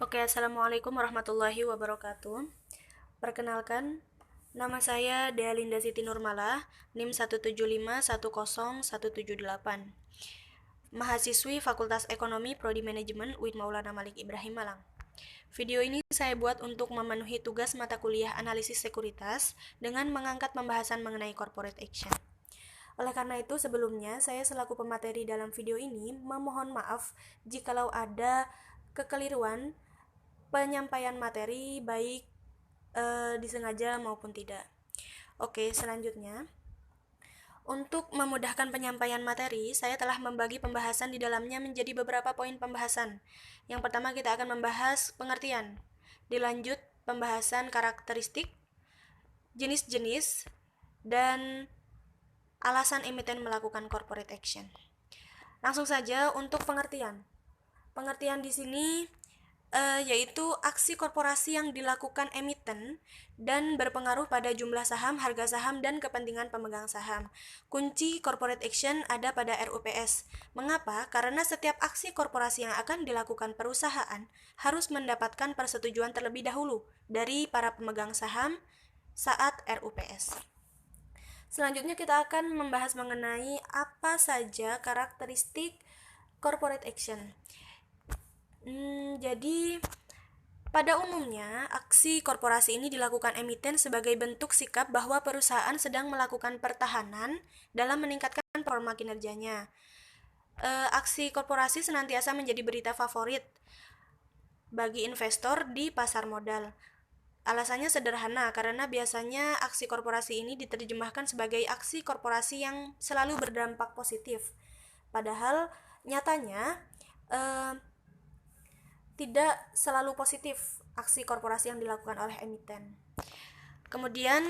Oke, Assalamualaikum warahmatullahi wabarakatuh. Perkenalkan, nama saya Dea Linda Siti Nurmala, NIM 175100178. Mahasiswi Fakultas Ekonomi Prodi Manajemen UIN Maulana Malik Ibrahim Malang. Video ini saya buat untuk memenuhi tugas mata kuliah analisis sekuritas dengan mengangkat pembahasan mengenai corporate action. Oleh karena itu, sebelumnya saya selaku pemateri dalam video ini memohon maaf jikalau ada kekeliruan penyampaian materi baik disengaja maupun tidak. Oke, selanjutnya untuk memudahkan penyampaian materi, saya telah membagi pembahasan di dalamnya menjadi beberapa poin pembahasan. Yang pertama kita akan membahas pengertian, dilanjut pembahasan karakteristik, jenis-jenis, dan alasan emiten melakukan corporate action. Langsung saja untuk pengertian. Pengertian di sini yaitu aksi korporasi yang dilakukan emiten dan berpengaruh pada jumlah saham, harga saham, dan kepentingan pemegang saham. Kunci corporate action ada pada RUPS. Mengapa? Karena setiap aksi korporasi yang akan dilakukan perusahaan harus mendapatkan persetujuan terlebih dahulu dari para pemegang saham saat RUPS. Selanjutnya kita akan membahas mengenai apa saja karakteristik corporate action. Jadi pada umumnya, aksi korporasi ini dilakukan emiten sebagai bentuk sikap bahwa perusahaan sedang melakukan pertahanan dalam meningkatkan performa kinerjanya. Aksi korporasi senantiasa menjadi berita favorit bagi investor di pasar modal. Alasannya sederhana, karena biasanya aksi korporasi ini diterjemahkan sebagai aksi korporasi yang selalu berdampak positif. Padahal nyatanya tidak selalu positif aksi korporasi yang dilakukan oleh emiten. Kemudian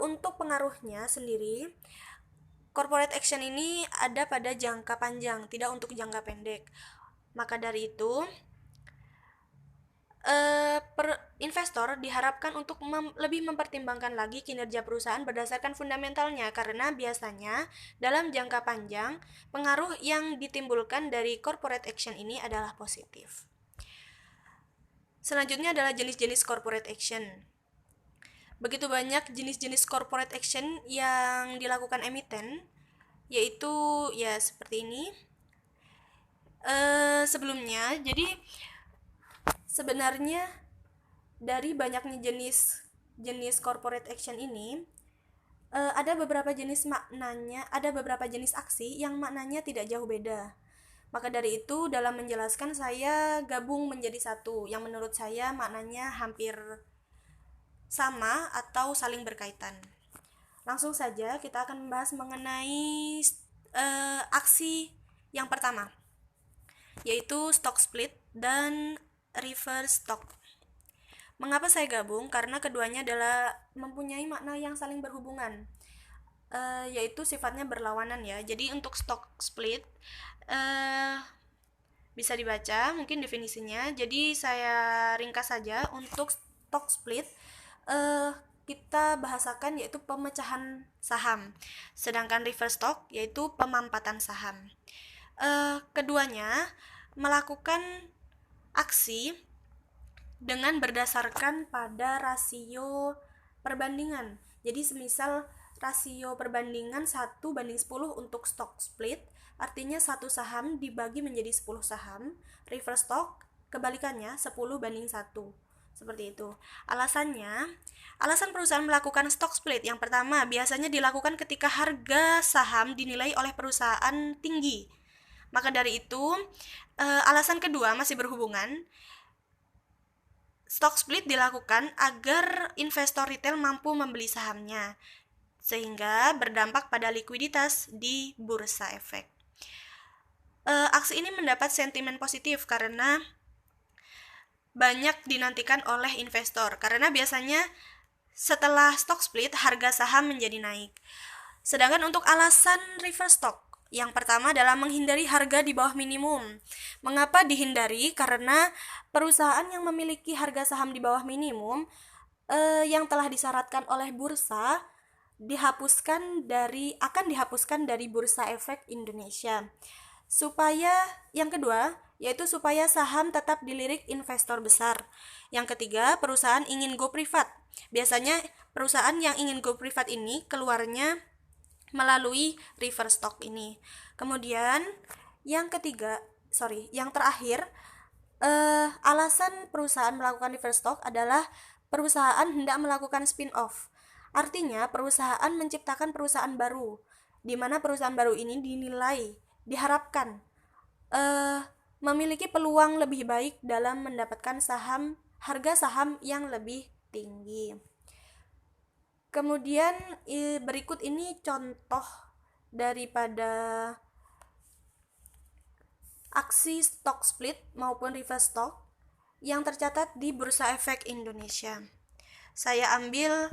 untuk pengaruhnya sendiri, corporate action ini ada pada jangka panjang, tidak untuk jangka pendek. Maka dari itu, investor diharapkan untuk lebih mempertimbangkan lagi kinerja perusahaan berdasarkan fundamentalnya, karena biasanya dalam jangka panjang pengaruh yang ditimbulkan dari corporate action ini adalah positif. Selanjutnya adalah jenis-jenis corporate action. Begitu banyak jenis-jenis corporate action yang dilakukan emiten, yaitu ya seperti ini. Sebelumnya, jadi sebenarnya dari banyaknya jenis corporate action ini, ada beberapa jenis aksi yang maknanya tidak jauh beda. Maka dari itu, dalam menjelaskan saya gabung menjadi satu yang menurut saya maknanya hampir sama atau saling berkaitan. Langsung saja kita akan membahas mengenai aksi yang pertama, yaitu stock split dan reverse stock. Mengapa saya gabung? Karena keduanya adalah mempunyai makna yang saling berhubungan, yaitu sifatnya berlawanan ya. Jadi untuk stock split bisa dibaca mungkin definisinya. Jadi saya ringkas saja. Untuk stock split kita bahasakan yaitu pemecahan saham, sedangkan reverse stock yaitu pemampatan saham. Keduanya melakukan aksi dengan berdasarkan pada rasio perbandingan. Jadi semisal rasio perbandingan 1:10 untuk stock split, artinya satu saham dibagi menjadi 10 saham. Reverse stock kebalikannya 10:1. Seperti itu. Alasan perusahaan melakukan stock split yang pertama biasanya dilakukan ketika harga saham dinilai oleh perusahaan tinggi. Maka dari itu, alasan kedua masih berhubungan. Stock split dilakukan agar investor retail mampu membeli sahamnya, sehingga berdampak pada likuiditas di bursa efek. Aksi ini mendapat sentimen positif karena banyak dinantikan oleh investor, karena biasanya setelah stock split harga saham menjadi naik. Sedangkan untuk alasan reverse stock, yang pertama adalah menghindari harga di bawah minimum. Mengapa dihindari? Karena perusahaan yang memiliki harga saham di bawah minimum yang telah disyaratkan oleh bursa akan dihapuskan dari bursa efek Indonesia. Supaya yang kedua, yaitu supaya saham tetap dilirik investor besar. Yang ketiga, perusahaan ingin go privat. Biasanya perusahaan yang ingin go privat ini keluarnya melalui reverse stock ini. Kemudian yang terakhir, alasan perusahaan melakukan reverse stock adalah perusahaan hendak melakukan spin-off. Artinya, perusahaan menciptakan perusahaan baru, di mana perusahaan baru ini diharapkan memiliki peluang lebih baik dalam mendapatkan harga saham yang lebih tinggi. Kemudian berikut ini contoh daripada aksi stock split maupun reverse stock yang tercatat di Bursa Efek Indonesia. Saya ambil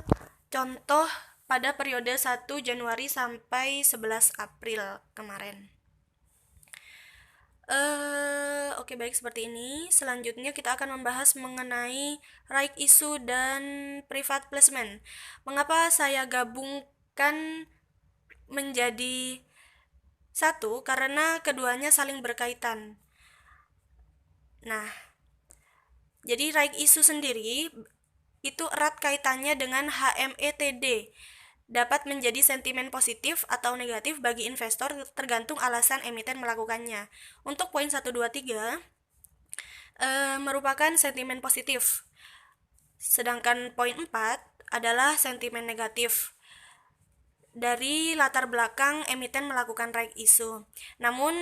contoh pada periode 1 Januari sampai 11 April kemarin. Oke, baik, seperti ini. Selanjutnya kita akan membahas mengenai right issue dan private placement. Mengapa saya gabungkan menjadi satu? Karena keduanya saling berkaitan. Nah, jadi right issue sendiri itu erat kaitannya dengan HMETD. Dapat menjadi sentimen positif atau negatif bagi investor tergantung alasan emiten melakukannya. Untuk poin 1, 2, 3 merupakan sentimen positif. Sedangkan poin 4 adalah sentimen negatif dari latar belakang emiten melakukan right issue. Namun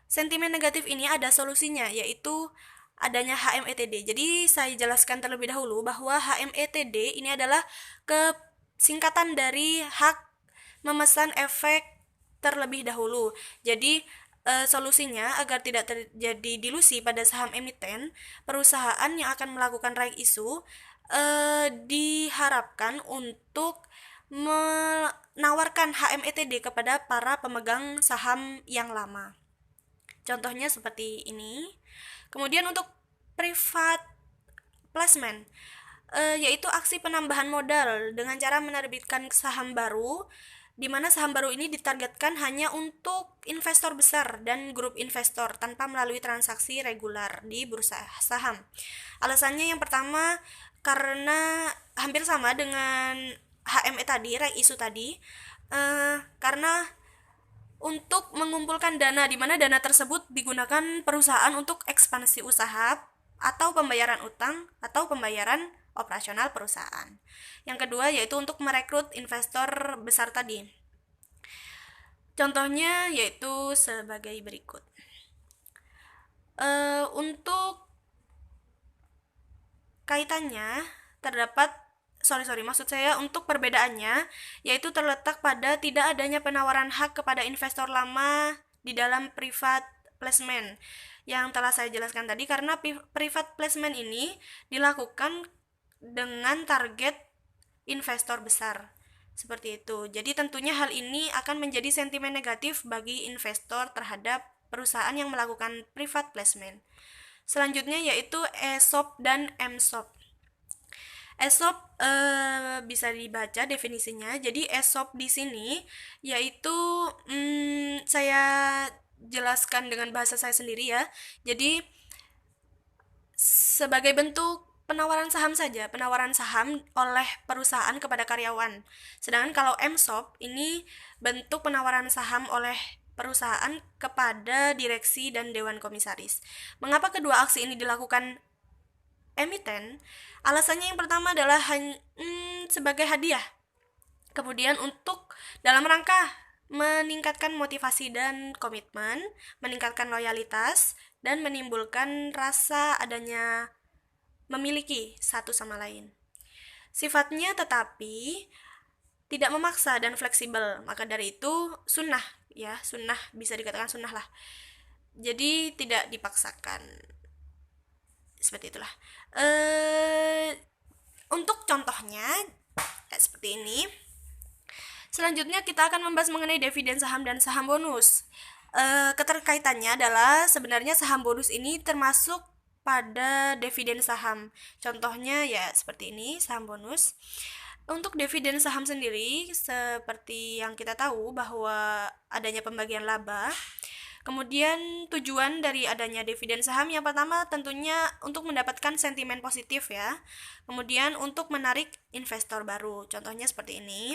sentimen negatif ini ada solusinya, yaitu adanya HMETD. Jadi saya jelaskan terlebih dahulu bahwa HMETD ini adalah singkatan dari hak memesan efek terlebih dahulu. Jadi solusinya agar tidak terjadi dilusi pada saham emiten, perusahaan yang akan melakukan right issue diharapkan untuk menawarkan HMETD kepada para pemegang saham yang lama. Contohnya seperti ini. Kemudian untuk private placement, yaitu aksi penambahan modal dengan cara menerbitkan saham baru, di mana saham baru ini ditargetkan hanya untuk investor besar dan grup investor tanpa melalui transaksi reguler di bursa saham. Alasannya yang pertama, karena hampir sama dengan HME tadi, right issue tadi, karena untuk mengumpulkan dana, di mana dana tersebut digunakan perusahaan untuk ekspansi usaha atau pembayaran utang atau pembayaran operasional perusahaan. Yang kedua yaitu untuk merekrut investor besar tadi. Contohnya yaitu sebagai berikut. Untuk kaitannya untuk perbedaannya yaitu terletak pada tidak adanya penawaran hak kepada investor lama di dalam private placement yang telah saya jelaskan tadi, karena private placement ini dilakukan dengan target investor besar. Seperti itu. Jadi tentunya hal ini akan menjadi sentimen negatif bagi investor terhadap perusahaan yang melakukan private placement. Selanjutnya yaitu ESOP dan MSOP. ESOP bisa dibaca definisinya. Jadi ESOP di sini yaitu saya jelaskan dengan bahasa saya sendiri ya. Jadi sebagai bentuk penawaran saham saja, penawaran saham oleh perusahaan kepada karyawan. Sedangkan kalau MSOP ini bentuk penawaran saham oleh perusahaan kepada direksi dan dewan komisaris. Mengapa kedua aksi ini dilakukan emiten? Alasannya yang pertama adalah sebagai hadiah. Kemudian untuk dalam rangka meningkatkan motivasi dan komitmen, meningkatkan loyalitas, dan menimbulkan rasa adanya memiliki satu sama lain. Sifatnya tetapi tidak memaksa dan fleksibel, maka dari itu sunnah, bisa dikatakan sunnah lah. Jadi tidak dipaksakan. Seperti itulah. Untuk contohnya seperti ini. Selanjutnya kita akan membahas mengenai dividen saham dan saham bonus. Keterkaitannya adalah sebenarnya saham bonus ini termasuk pada dividen saham. Contohnya ya seperti ini, saham bonus. Untuk dividen saham sendiri, seperti yang kita tahu bahwa adanya pembagian laba, Kemudian tujuan dari adanya dividen saham yang pertama tentunya untuk mendapatkan sentimen positif ya. Kemudian untuk menarik investor baru. Contohnya seperti ini.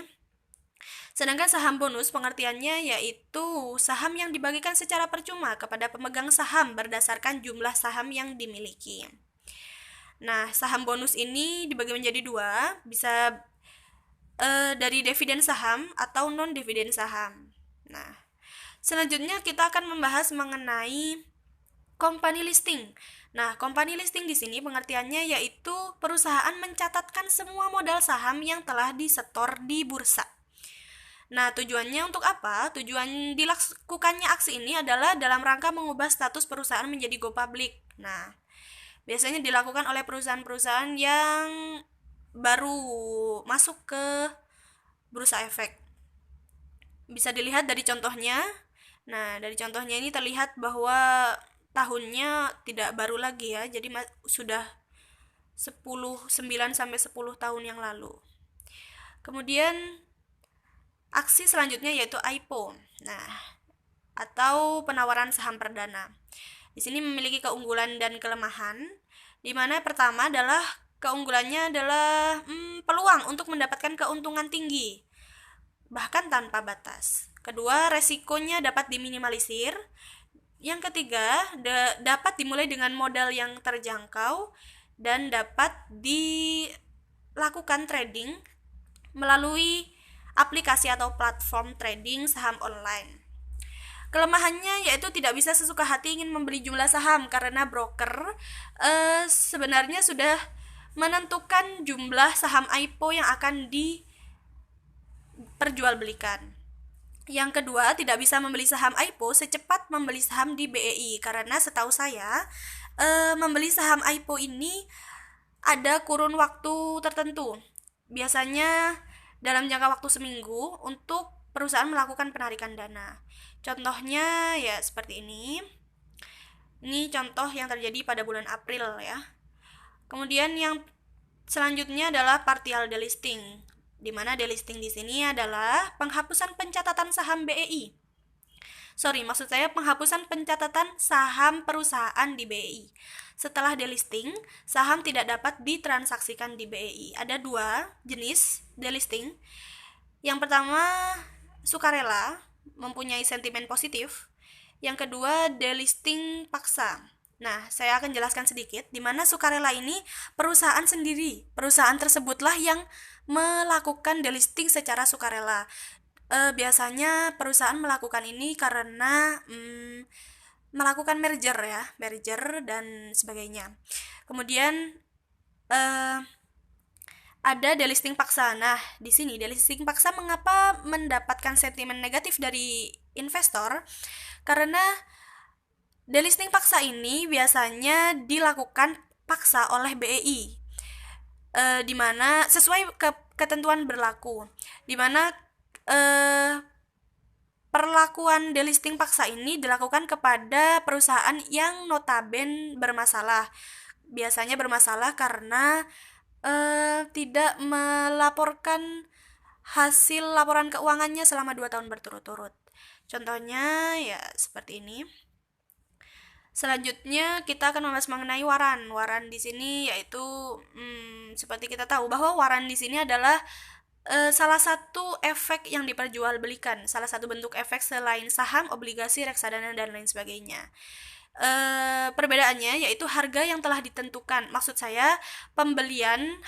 Sedangkan saham bonus pengertiannya yaitu saham yang dibagikan secara percuma kepada pemegang saham berdasarkan jumlah saham yang dimiliki. Nah, saham bonus ini dibagi menjadi dua, bisa dari dividen saham atau non dividen saham. Nah, selanjutnya kita akan membahas mengenai company listing. Nah, company listing di sini pengertiannya yaitu perusahaan mencatatkan semua modal saham yang telah disetor di bursa. Nah, tujuannya untuk apa? Tujuan dilakukannya aksi ini adalah dalam rangka mengubah status perusahaan menjadi go public. Nah, biasanya dilakukan oleh perusahaan-perusahaan yang baru masuk ke bursa efek. Bisa dilihat dari contohnya. Nah, dari contohnya ini terlihat bahwa tahunnya tidak baru lagi ya. Jadi sudah 9 sampai 10 tahun yang lalu. Kemudian aksi selanjutnya yaitu IPO. Nah, atau penawaran saham perdana. Di sini memiliki keunggulan dan kelemahan, di mana pertama adalah keunggulannya adalah peluang untuk mendapatkan keuntungan tinggi, bahkan tanpa batas. Kedua, resikonya dapat diminimalisir. Yang ketiga, dapat dimulai dengan modal yang terjangkau dan dapat dilakukan trading melalui aplikasi atau platform trading saham online. Kelemahannya yaitu tidak bisa sesuka hati ingin membeli jumlah saham karena broker sebenarnya sudah menentukan jumlah saham IPO yang akan diperjualbelikan. Yang kedua, tidak bisa membeli saham IPO secepat membeli saham di BEI karena setahu saya membeli saham IPO ini ada kurun waktu tertentu. Biasanya dalam jangka waktu seminggu untuk perusahaan melakukan penarikan dana. Contohnya ya seperti ini. Ini contoh yang terjadi pada bulan April ya. Kemudian yang selanjutnya adalah partial delisting, di mana delisting di sini adalah penghapusan pencatatan saham BEI. Maksud saya penghapusan pencatatan saham perusahaan di BEI. Setelah delisting, saham tidak dapat ditransaksikan di BEI. Ada dua jenis delisting. Yang pertama, sukarela, mempunyai sentimen positif. Yang kedua, delisting paksa. Nah, saya akan jelaskan sedikit di mana sukarela ini perusahaan sendiri. Perusahaan tersebutlah yang melakukan delisting secara sukarela. Biasanya perusahaan melakukan ini karena melakukan merger dan sebagainya. Kemudian ada delisting paksa. Nah, di sini delisting paksa mengapa mendapatkan sentimen negatif dari investor? Karena delisting paksa ini biasanya dilakukan paksa oleh BEI, di mana sesuai ketentuan berlaku, di mana perlakuan delisting paksa ini dilakukan kepada perusahaan yang notaben bermasalah. Biasanya bermasalah karena tidak melaporkan hasil laporan keuangannya selama 2 tahun berturut-turut. Contohnya ya seperti ini. Selanjutnya kita akan membahas mengenai waran. Waran di sini yaitu seperti kita tahu bahwa waran di sini adalah salah satu efek yang diperjualbelikan, salah satu bentuk efek selain saham, obligasi, reksadana dan lain sebagainya. Perbedaannya yaitu harga yang telah ditentukan. Maksud saya pembelian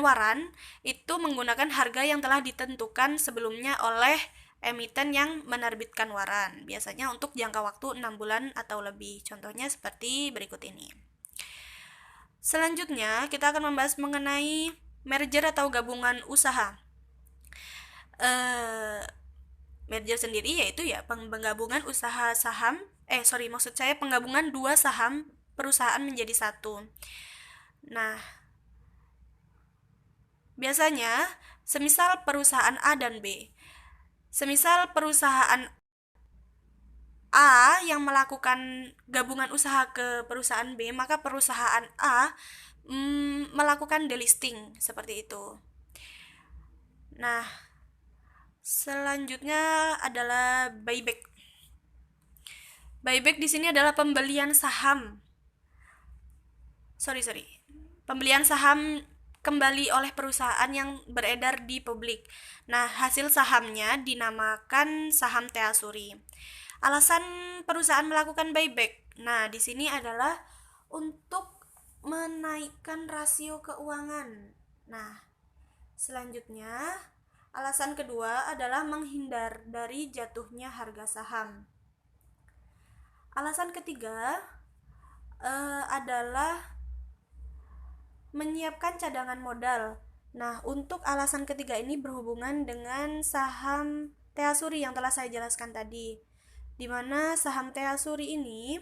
waran itu menggunakan harga yang telah ditentukan sebelumnya oleh emiten yang menerbitkan waran, biasanya untuk jangka waktu 6 bulan atau lebih. Contohnya seperti berikut ini. Selanjutnya, kita akan membahas mengenai merger atau gabungan usaha. Merger sendiri yaitu ya penggabungan usaha saham, maksud saya penggabungan dua saham perusahaan menjadi satu. Nah, biasanya semisal perusahaan A dan B. Semisal perusahaan A yang melakukan gabungan usaha ke perusahaan B, maka perusahaan A melakukan delisting seperti itu. Nah, selanjutnya adalah buyback. Buyback di sini adalah pembelian saham. Pembelian saham kembali oleh perusahaan yang beredar di publik. Nah, hasil sahamnya dinamakan saham Teasuri. Alasan perusahaan melakukan buyback. Nah, di sini adalah untuk menaikkan rasio keuangan. Nah, selanjutnya, alasan kedua adalah menghindar dari jatuhnya harga saham. Alasan ketiga adalah menyiapkan cadangan modal. Nah, untuk alasan ketiga ini berhubungan dengan saham Teasuri yang telah saya jelaskan tadi. Di mana saham Teasuri ini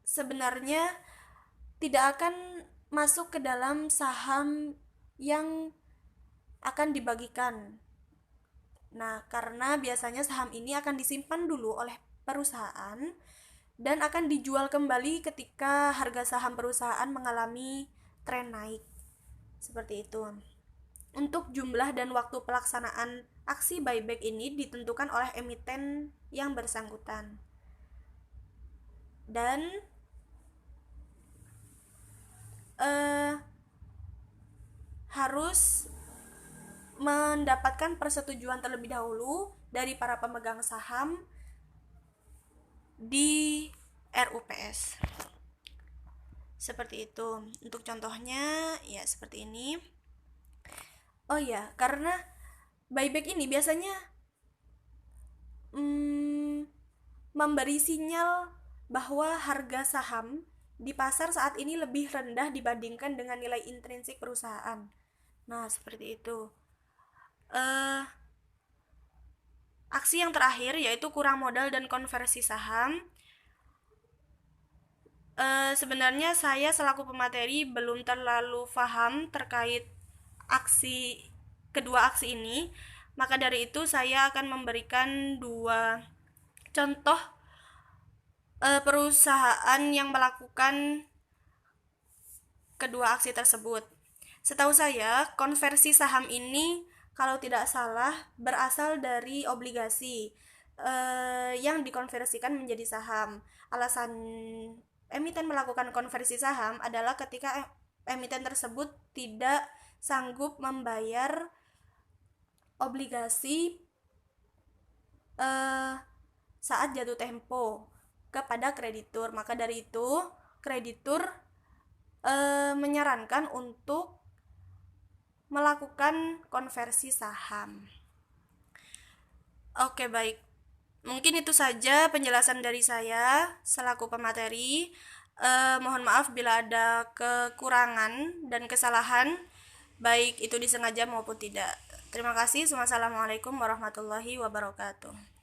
sebenarnya tidak akan masuk ke dalam saham yang akan dibagikan. Nah, karena biasanya saham ini akan disimpan dulu oleh perusahaan dan akan dijual kembali ketika harga saham perusahaan mengalami tren naik. Seperti itu. Untuk jumlah dan waktu pelaksanaan aksi buyback ini ditentukan oleh emiten yang bersangkutan. Dan harus mendapatkan persetujuan terlebih dahulu dari para pemegang saham di RUPS. Seperti itu. Untuk contohnya ya seperti ini. Oh ya, karena buyback ini biasanya memberi sinyal bahwa harga saham di pasar saat ini lebih rendah dibandingkan dengan nilai intrinsik perusahaan. Nah, seperti itu. Aksi yang terakhir yaitu kurang modal dan konversi saham. Sebenarnya saya selaku pemateri belum terlalu paham terkait kedua aksi ini. Maka dari itu saya akan memberikan dua contoh perusahaan yang melakukan kedua aksi tersebut. Setahu saya, konversi saham ini kalau tidak salah berasal dari obligasi yang dikonversikan menjadi saham. Alasan emiten melakukan konversi saham adalah ketika emiten tersebut tidak sanggup membayar obligasi saat jatuh tempo kepada kreditur. Maka dari itu, kreditur menyarankan untuk melakukan konversi saham. Oke, baik. Mungkin itu saja penjelasan dari saya selaku pemateri. Mohon maaf bila ada kekurangan dan kesalahan, baik itu disengaja maupun tidak. Terima kasih. Wassalamualaikum warahmatullahi wabarakatuh.